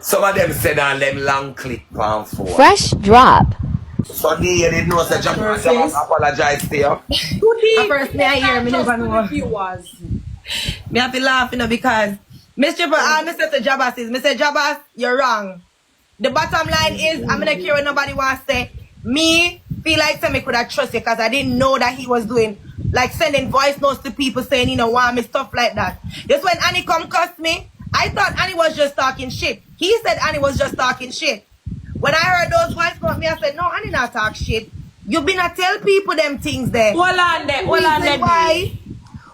Some of them said on them long clip on phone. Fresh drop. So they didn't know that Jabba apologize to you. The first day I hear me never know. Me have to laugh, you know, because Mr. Mr. Jabba says, Mr. Jabba, you're wrong. The bottom line is, I'm gonna care what nobody wants to say. Me feel like me could have trust you because I didn't know that he was doing like sending voice notes to people saying, you know, want me stuff like that. Just when Annie come cuss me, I thought Annie was just talking shit. He said Annie was just talking shit. When I heard those voice notes, me I said, no, Annie not talk shit. You been a tell people them things there. Hold on there. Why?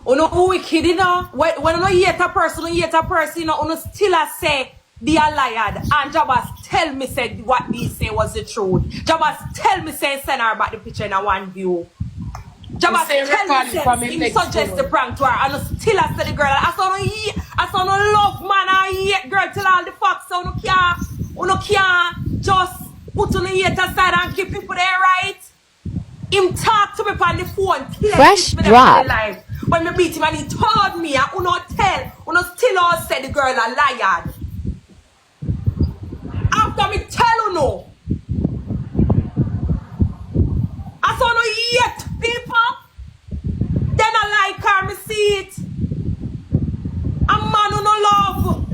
You know who wicked, you know? When you hate a person, you know, you still a say they are liar. And Jabba tell me say what they say was the truth. Jabba tell me say send her back the picture in a one view. Jabba tell me say he suggest the prank to her and you still a say the girl. I saw no love man, I hate girl till all the facts so you can't just put on the hate aside and keep people there, right? Him talk to me on the phone. Fresh drop. When me beat him and he told me, I still all said the girl a liar. After me tell you no. I saw no yet people. Then I like her, me see it. A man who no love.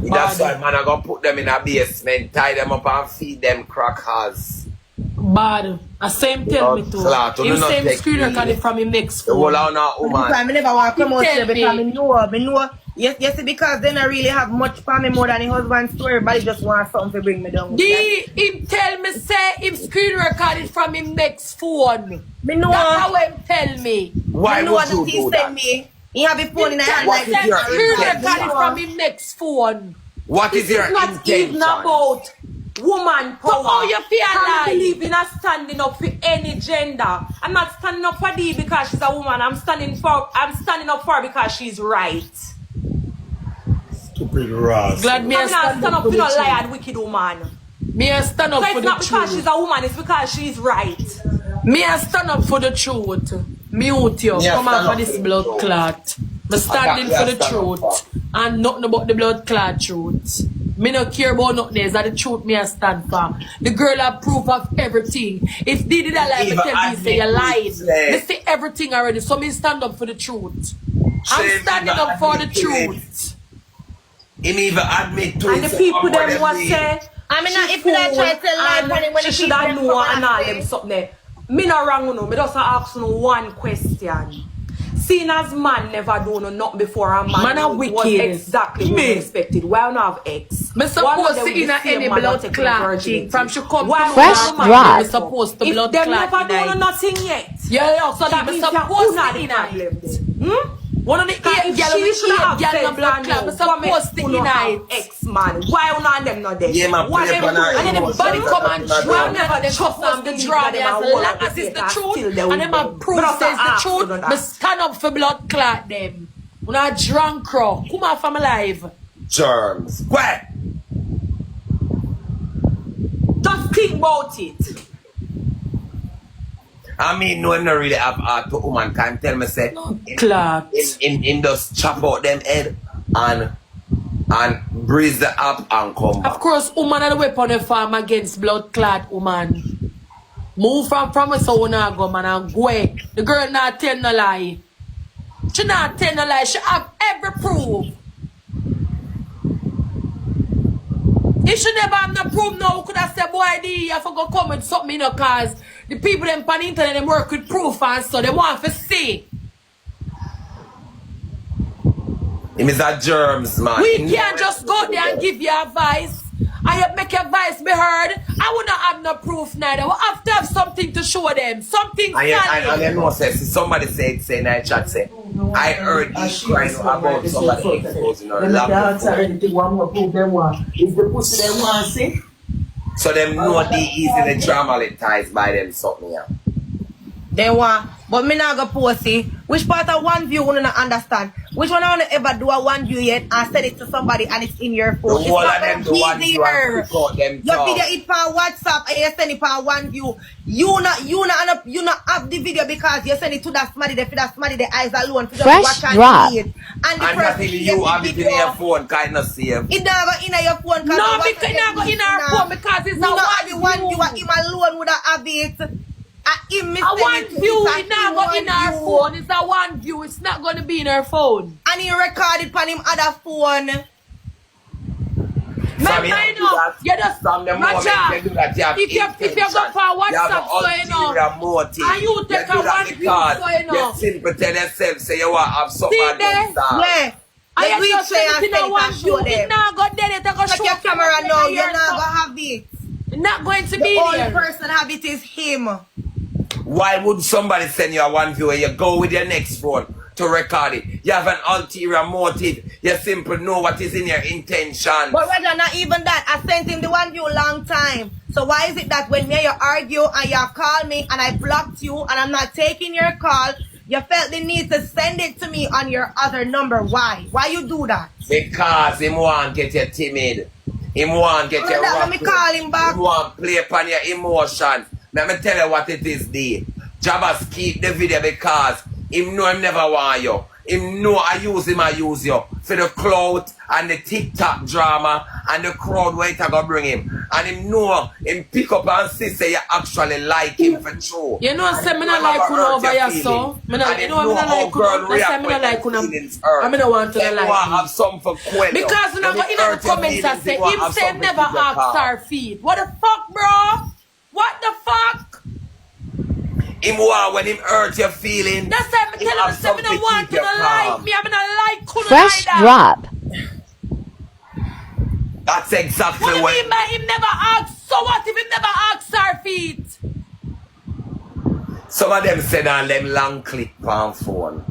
That's why man I gonna put them in a basement, tie them up and feed them crackers. Bad. The same tell me too. Him same screen record from him next phone. The whole now woman. I never want to come out here because I know. Yes, because then I really have much for me more than the husband's story. Everybody just want something to bring me down. Him tell me say him screen recorded from him next phone. Me know. That's how him tell me. Why would you do that? Me. He have his phone in his hand like that. Screen recorded from him next phone. What is your intention? It's not even about woman power. So how you feel like? I believe in her standing up for any gender. I'm not standing up for Dee because she's a woman. I'm standing up for her because she's right. Stupid Ross. Glad me stand up for no lie and wicked woman. Me stand up for the truth. It's not because she's a woman, it's because she's right. Me stand up for the truth. Mute you. Come out for this blood clot. Me standing for the truth. And nothing about the blood clot truth. Me no care about nothing else. That's the truth me I stand for. The girl have proof of everything. If Dee did a lie, me tell me say you lied. Me say everything already. So me stand up for the truth. I'm standing up for the truth. Him even admit to it. And the people them what say, I mean, if you try to lie, when she should have know and all them something there. Me not wrong, no. Me just ask you one question. Seeing as man never do no nothing before a man was exactly what expected. Why not have ex? Me supposed to in any blood clot from she come to Fresh drop. Me supposed to blood clot. If them never do nothing yet. Yeah, so that me supposed to in it. One of the 8 girl we should have girl no blood clot. Me supposed to in it. Ex-man. Why not them not there? Yeah, man. And then the body come and draw never them supposed to draw them as long as it's the truth. And them a proof says the truth. Me stand up for blood clot them. When I drunk crow. Come on from alive. Germs. What? Just think about it. I mean, no one really have heart to woman can tell me say clot. In just chop out them head and breeze the up and come back. Of course, woman are the weapon of farm against blood clot woman. Move from us so we not go man and go away. The girl not tell no lie. She not tell no lie. She have every proof. If she never have no proof now, could have said, boy, Dee, I forgot come with something, you know, cause the people them on the internet, them work with proof and so they want to see. It is a germs, man. We can't just go there and give you advice. I make your voice be heard. I would not have no proof neither. We have to have something to show them. Something solid. And you know, somebody said in that chat, say, I heard this crying about somebody exposing her lap. So them know they easily dramatized by them something. Yeah. They want, but me not go post it. Which part of one view you not understand? Which one I wanna ever do a one view yet and send it to somebody and it's in your phone? The whole of them do one view and click out them your video it for WhatsApp and you send it for one view. You not have the video because you send it to that somebody for that somebody the eyes alone for just Fresh watch and drop. see it. And the And not even you have it in your phone, kind of save. It never in your phone. No, because it not go in our phone because it's a one view. Him alone would have it. A one view, it not go in our phone. It's a one view. It's not going to be in our phone. And he recorded on him other phone. You just from the moment you do that, you have if you go for WhatsApp, so you know, and you take a one view, so you know. You simply tell yourself, say you want to have something See there? Yeah. And you just say it in a one view. It not go there. It go show your camera now. You're not going to have it. It's not going to be the only there. person have it is him. Why would somebody send you a one view and you go with your next phone to record it? You have an ulterior motive. You simply know what is in your intention. But rather not even that. I sent him the one view long time. So why is it that when me and you argue and you call me and I blocked you and I'm not taking your call, you felt the need to send it to me on your other number? Why? Why you do that? Because him want get you timid. Him want get you let me call him back. Him want play upon your emotion. Let me tell you what it is, D. Jabbas keep the video because him know him never want you. Him know I use you for the clout and the TikTok drama and the crowd where it a go bring him. And him know him pick up and see say you actually like him for true. You know, say me not like you over here, so. You know, me not like you. Say me not like you. I mean, I want to like you. Have some for quell. Because you know, in the comments I say him say never ask our feet. What the fuck, bro? What the fuck? Him want when him hurt your feeling. That's why I'm telling you, say me no want to like me. I'm not like couldn't Fresh like drop. That's exactly what do you mean by him never asked? So what if him never asked our feet? Some of them said on them long clip on phone.